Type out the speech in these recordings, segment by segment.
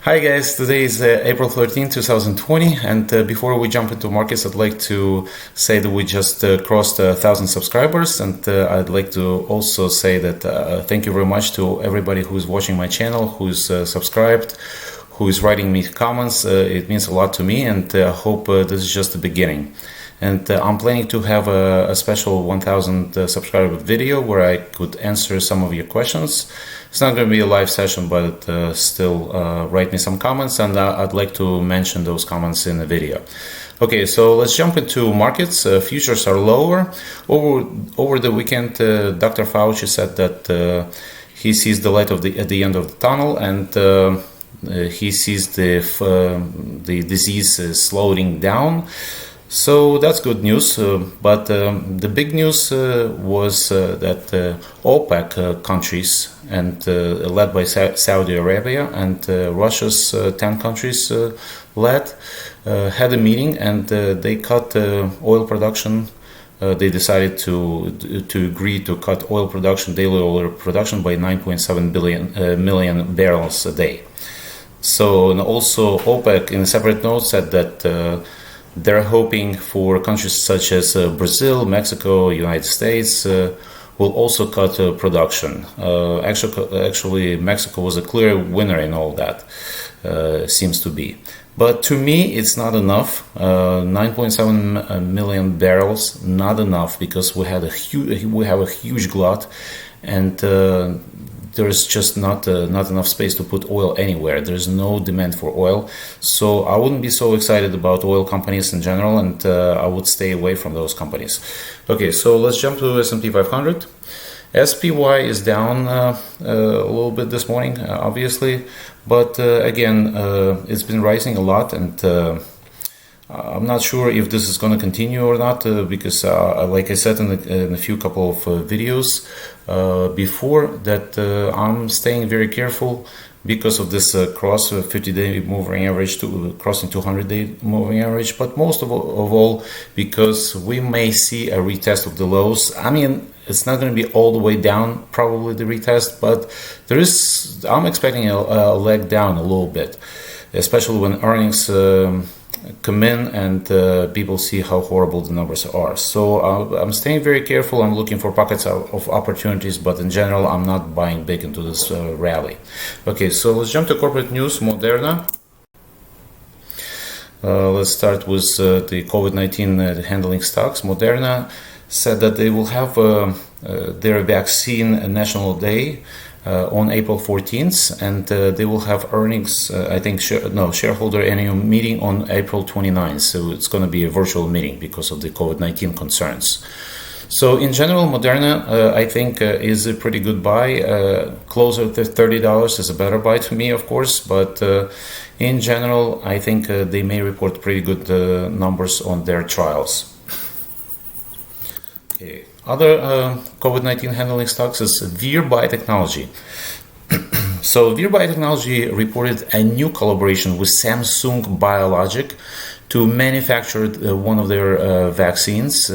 Hi guys, today is April 13, 2020, and before we jump into markets, I'd like to say that we just crossed 1,000 subscribers, and I'd like to also say that thank you very much to everybody who's watching my channel, who's subscribed, who is writing me comments. It means a lot to me, and I hope this is just the beginning. And I'm planning to have a special 1000 subscriber video where I could answer some of your questions. It's not going to be a live session, but still write me some comments, and I'd like to mention those comments in the video. Okay, so let's jump into markets. Futures are lower. Over the weekend, Dr. Fauci said that he sees the light at the end of the tunnel, and he sees the disease slowing down. So that's good news, but the big news was that OPEC countries, and led by Saudi Arabia and Russia's 10 countries led, had a meeting, and they cut oil production. They decided to agree to cut daily oil production by 9.7 million barrels a day. So, and also OPEC in a separate note said that they're hoping for countries such as Brazil, Mexico, United States will also cut production. Actually, Mexico was a clear winner in all that, seems to be. But to me, it's not enough. 9.7 million barrels, not enough, because we have a huge glut, and there's just not enough space to put oil anywhere. There's no demand for oil, so I wouldn't be so excited about oil companies in general, and I would stay away from those companies. Okay, so let's jump to S&P 500. SPY is down a little bit this morning, obviously, but again, it's been rising a lot, and I'm not sure if this is going to continue or not, because like I said in a few couple of videos before, that I'm staying very careful because of this cross 50-day moving average to crossing 200-day moving average, but most of all because we may see a retest of the lows. I mean, it's not going to be all the way down, probably the retest, but I'm expecting a leg down a little bit, especially when earnings come in and people see how horrible the numbers are. So I'm staying very careful. I'm looking for pockets of opportunities, but in general, I'm not buying big into this rally. Okay, so let's jump to corporate news. Moderna. Let's start with the COVID-19 handling stocks. Moderna said that they will have their vaccine national day on April 14th, and they will have earnings, I think, shareholder annual meeting on April 29th. So it's going to be a virtual meeting because of the COVID-19 concerns. So in general, Moderna, I think, is a pretty good buy. Closer to $30 is a better buy to me, of course, but in general, I think they may report pretty good numbers on their trials. Okay. Other COVID-19 handling stocks is Vir Biotechnology. So Vir Biotechnology reported a new collaboration with Samsung Biologic to manufacture one of their vaccines,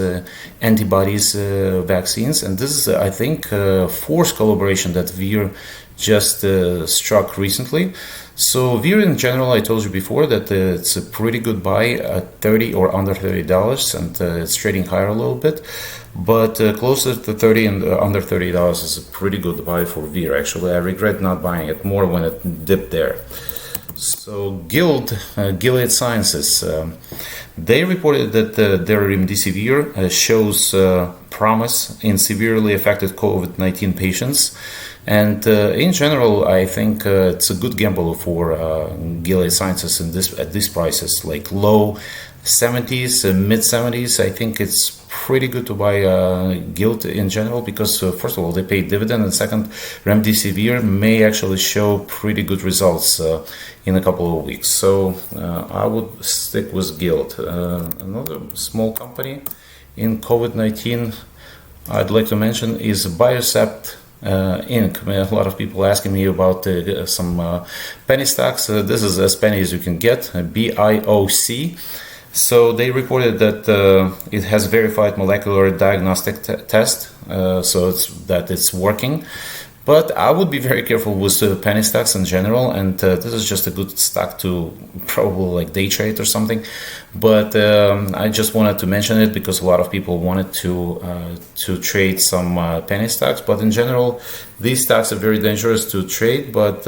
antibodies vaccines. And this is, I think, fourth collaboration that Vir just struck recently. So Vir in general, I told you before that it's a pretty good buy at $30 or under $30, and it's trading higher a little bit. But closer to 30 and under $30 is a pretty good buy for Vir. Actually, I regret not buying it more when it dipped there. So Gilead Sciences, they reported that their remdesivir shows promise in severely affected COVID-19 patients. And in general, I think it's a good gamble for Gilead Sciences at these prices, like low 70s, mid 70s. I think it's pretty good to buy Gilead in general because first of all, they pay dividend, and second, remdesivir may actually show pretty good results in a couple of weeks. So I would stick with Gilead. Another small company in COVID-19 I'd like to mention is Biocept Inc. A lot of people asking me about some penny stocks. This is as penny as you can get, BIOC. So they reported that it has verified molecular diagnostic test, so it's working. But I would be very careful with penny stocks in general, and this is just a good stock to probably like day trade or something. But I just wanted to mention it because a lot of people wanted to trade some penny stocks. But in general, these stocks are very dangerous to trade. But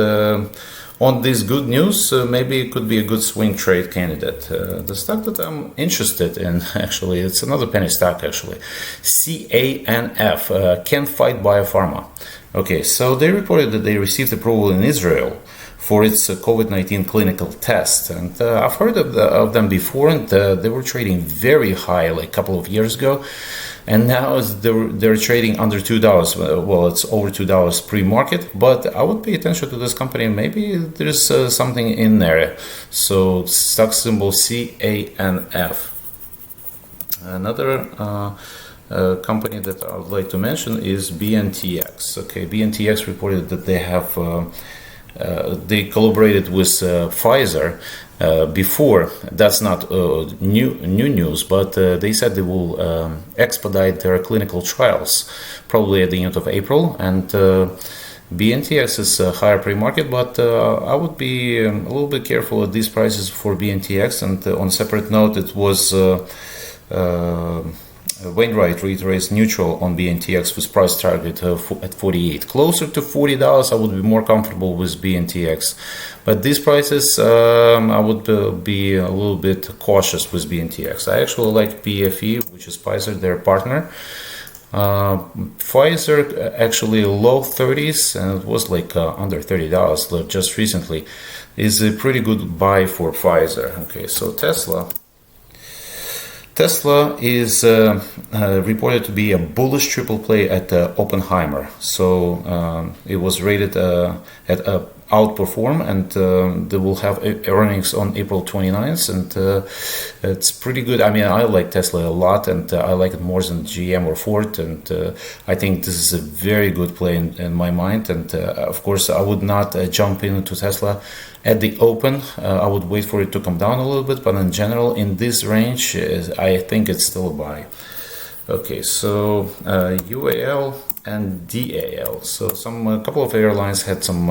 on this good news, maybe it could be a good swing trade candidate. The stock that I'm interested in, actually, it's another penny stock, actually. CANF, Can-Fite Biopharma. Okay, so they reported that they received approval in Israel for its COVID-19 clinical test. And I've heard of them before, and they were trading very high like a couple of years ago. And now they're trading under $2. Well, it's over $2 pre-market, but I would pay attention to this company. Maybe there's something in there. So stock symbol CANF. Another company that I would like to mention is BNTX. Okay, BNTX reported that they have they collaborated with Pfizer before. That's not new news, but they said they will expedite their clinical trials probably at the end of April. And BNTX is a higher pre-market, but I would be a little bit careful at these prices for BNTX. And on a separate note, it was Wainwright reiterates neutral on BNTX with price target at 48. Closer to $40, I would be more comfortable with BNTX. But these prices, I would be a little bit cautious with BNTX. I actually like PFE, which is Pfizer, their partner. Pfizer actually low 30s, and it was like under $30 just recently, is a pretty good buy for Pfizer. Okay, so Tesla is reported to be a bullish triple play at Oppenheimer. So it was rated at outperform, and they will have earnings on April 29th, and it's pretty good. I mean, I like Tesla a lot, and I like it more than GM or Ford, and I think this is a very good play in my mind. And of course, I would not jump into Tesla at the open. I would wait for it to come down a little bit, but in general, in this range, I think it's still a buy. Okay, so UAL and DAL. So a couple of airlines had some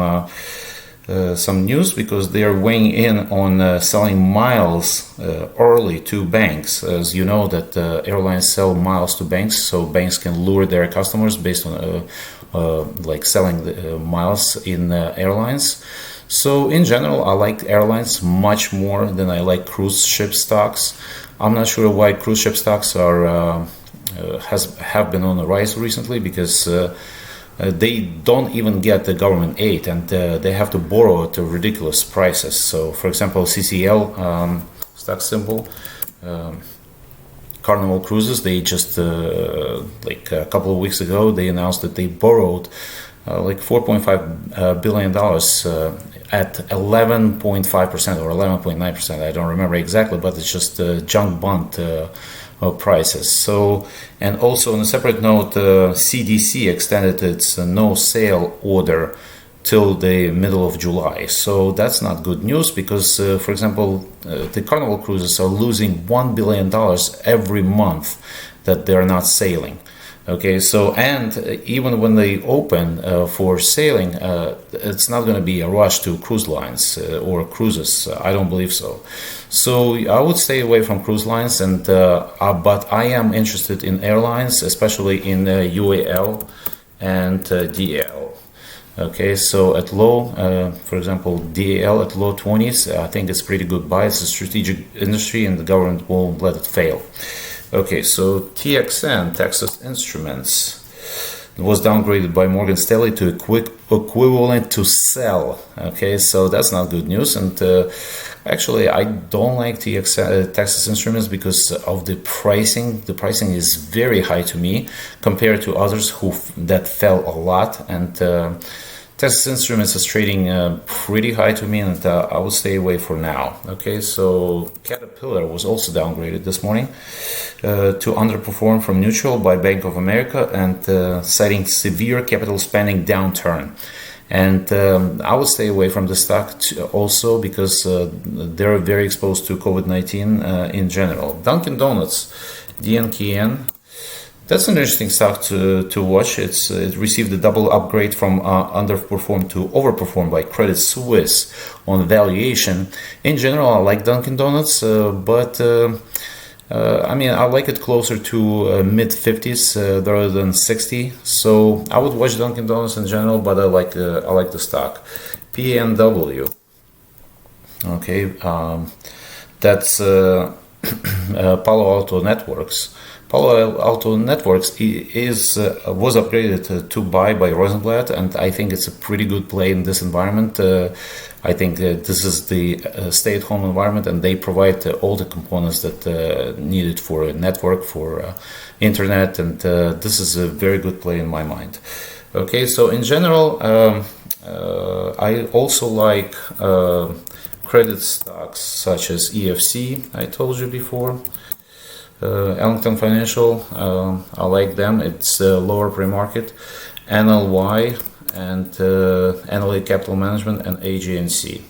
news because they are weighing in on selling miles early to banks. As you know, that airlines sell miles to banks, so banks can lure their customers based on like selling the miles in airlines. So in general, I like airlines much more than I like cruise ship stocks. I'm not sure why cruise ship stocks are have been on the rise recently, because they don't even get the government aid, and they have to borrow at ridiculous prices. So, for example, CCL stock symbol, Carnival Cruises, they just like a couple of weeks ago, they announced that they borrowed like $4.5 billion at 11.5% or 11.9%. I don't remember exactly, but it's just junk bond prices. So, and also on a separate note, CDC extended its no sale order till the middle of July. So that's not good news, because, for example, the Carnival Cruises are losing $1 billion every month that they're not sailing. Okay, so, and even when they open for sailing, it's not going to be a rush to cruise lines or cruises. I don't believe so. So I would stay away from cruise lines, and but I am interested in airlines, especially in UAL and DAL. Okay, so at low, for example, DAL at low 20s, I think it's pretty good buy. It's a strategic industry, and the government won't let it fail. Okay, so TXN, Texas Instruments, was downgraded by Morgan Stanley to equivalent to sell. Okay, so that's not good news. And actually, I don't like Texas Instruments because of the pricing. The pricing is very high to me compared to others that fell a lot. And Texas Instruments is trading pretty high to me, and I would stay away for now. Okay, so Caterpillar was also downgraded this morning to underperform from neutral by Bank of America, and citing severe capital spending downturn. And I would stay away from the stock also because they're very exposed to COVID-19 in general. Dunkin' Donuts, DNKN. That's an interesting stock to watch. It received a double upgrade from underperform to overperform by Credit Suisse on valuation. In general, I like Dunkin' Donuts, but I mean, I like it closer to mid 50s rather than 60. So I would watch Dunkin' Donuts in general, but I like the stock. PNW. Okay, that's Palo Alto Networks. Palo Alto Networks was upgraded to buy by Rosenblatt, and I think it's a pretty good play in this environment. I think this is the stay-at-home environment, and they provide all the components that needed for a network, for internet, and this is a very good play in my mind. Okay, so in general, I also like credit stocks such as EFC, I told you before. Ellington Financial, I like them. It's lower pre-market. NLY and NLA Capital Management and AGNC.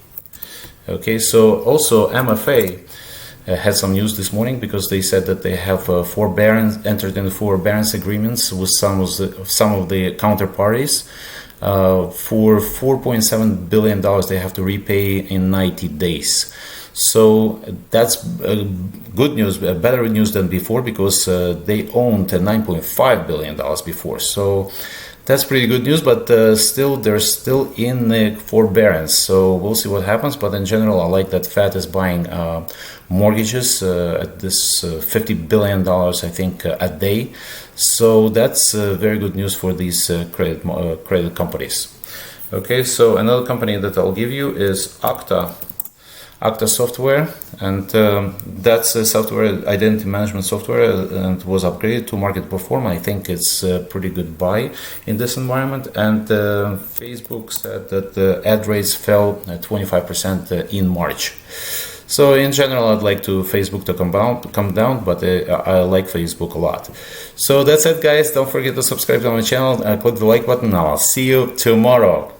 Okay, so also MFA had some news this morning because they said that they have entered into forbearance agreements with some of the counterparties. For $4.7 billion they have to repay in 90 days. So that's good news, better news than before, because they owned $9.5 billion before. So that's pretty good news, but still, they're still in the forbearance. So we'll see what happens. But in general, I like that Fed is buying mortgages at this $50 billion, I think, a day. So that's very good news for these credit companies. Okay, so another company that I'll give you is Okta Software, and that's a software identity management software, and was upgraded to market perform. I think it's a pretty good buy in this environment. And Facebook said that the ad rates fell 25% in March. So in general, I'd like Facebook to come down, but I like Facebook a lot. So that's it, guys. Don't forget to subscribe to my channel, click the like button. I'll see you tomorrow.